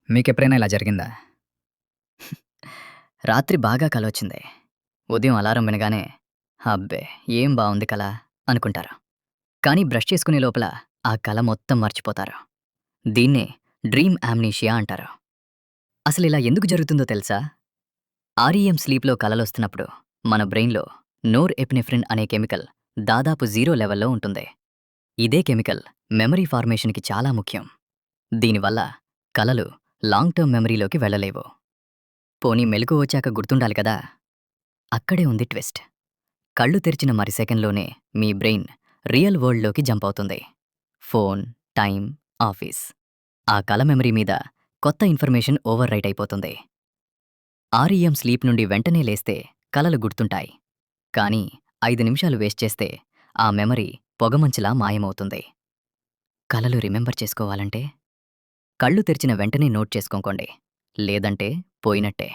మీకెప్పుడైనా ఇలా జరిగిందా? రాత్రి బాగా కలొచ్చింది. ఉదయం అలారం వినగానే అబ్బే! ఏం బావుంది కల అనుకుంటారు. కానీ బ్రష్ చేసుకునే లోపల ఆ కల మొత్తం మర్చిపోతారు. దీన్నే డ్రీమ్ యామ్నీషియా అంటారు. అసలిలా ఎందుకు జరుగుతుందో తెలుసా? ఆర్‌ఈఎం స్లీప్‌లో కలలొస్తున్నప్పుడు మన బ్రెయిన్‌లో నోర్ ఎపినెఫ్రిన్ అనే కెమికల్ దాదాపు జీరో లెవెల్‌లో ఉంటుంది. ఇదే కెమికల్ మెమరీ ఫార్మేషన్‌కి చాలా ముఖ్యం. దీనివల్ల కలలు లాంగ్ టర్మ్ మెమరీలోకి వెళ్ళలేవు. పోనీ మెలుకువ వచ్చాక గుర్తుండాలి కదా! అక్కడే ఉంది ట్విస్ట్. కళ్ళు తెరిచిన మరి సెకన్‌లోనే మీ బ్రెయిన్ రియల్ వరల్డ్‌లోకి జంప్ అవుతుంది. Phone, time, office. ఆ కల మెమరీ మీద కొత్త ఇన్ఫర్మేషన్ ఓవర్ రైట్ అయిపోతుంది. ఆర్‌ఈఎం స్లీప్ నుండి వెంటనే లేస్తే కలలు గుర్తుంటాయి. కానీ 5 నిమిషాలు వేస్ట్ చేస్తే ఆ మెమరీ పొగమంచులా మాయమవుతుంది. కలలు రిమెంబర్ చేసుకోవాలంటే కళ్ళు తెరిచిన వెంటనే నోట్ చేసుకోండి. లేదంటే పోయినట్టే.